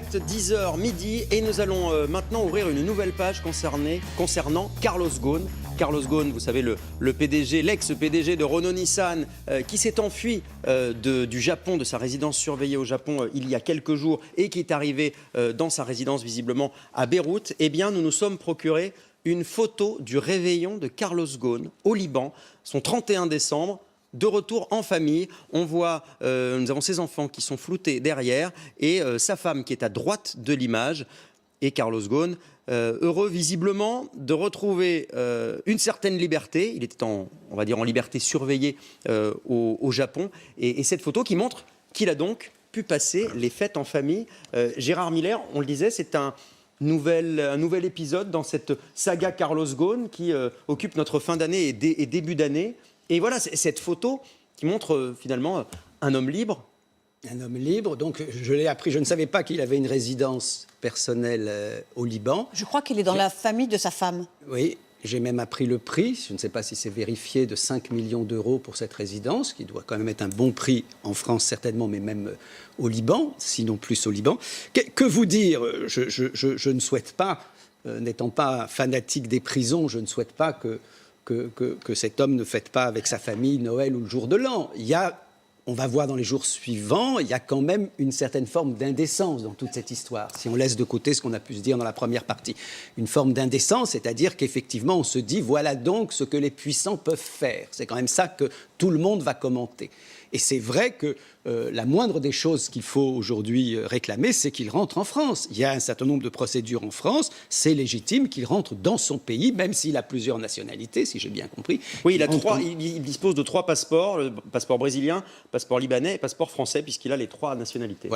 direct, 10h midi, et nous allons maintenant ouvrir une nouvelle page concernant Carlos Ghosn. Carlos Ghosn, vous savez, le PDG, l'ex-PDG de Renault-Nissan, qui s'est enfui du Japon, de sa résidence surveillée au Japon il y a quelques jours, et qui est arrivé dans sa résidence visiblement à Beyrouth. Eh bien, nous nous sommes procurés une photo du réveillon de Carlos Ghosn au Liban, son 31 décembre. De retour en famille, on voit, nous avons ses enfants qui sont floutés derrière et sa femme qui est à droite de l'image. Et Carlos Ghosn, heureux visiblement de retrouver une certaine liberté. Il était on va dire en liberté surveillée au Japon. Et cette photo qui montre qu'il a donc pu passer les fêtes en famille. Gérard Miller, on le disait, c'est un nouvel épisode dans cette saga Carlos Ghosn qui occupe notre fin d'année et début d'année. Et voilà, cette photo qui montre finalement un homme libre. Un homme libre, donc je l'ai appris, je ne savais pas qu'il avait une résidence personnelle au Liban. Je crois qu'il est dans la famille de sa femme. Oui, j'ai même appris le prix, je ne sais pas si c'est vérifié, de 5 millions d'euros pour cette résidence, qui doit quand même être un bon prix en France certainement, mais même au Liban, sinon plus au Liban. Que vous dire, je ne souhaite pas, n'étant pas fanatique des prisons, je ne souhaite pas que cet homme ne fête pas avec sa famille Noël ou le jour de l'an. On va voir dans les jours suivants, il y a quand même une certaine forme d'indécence dans toute cette histoire. Si on laisse de côté ce qu'on a pu se dire dans la première partie. Une forme d'indécence, c'est-à-dire qu'effectivement, on se dit, voilà donc ce que les puissants peuvent faire. C'est quand même ça que tout le monde va commenter. Et c'est vrai que la moindre des choses qu'il faut aujourd'hui réclamer, c'est qu'il rentre en France. Il y a un certain nombre de procédures en France. C'est légitime qu'il rentre dans son pays, même s'il a plusieurs nationalités, si j'ai bien compris. Oui, il dispose de 3 passeports, le passeport brésilien, passeport libanais et passeport français, puisqu'il a les 3 nationalités. Voilà.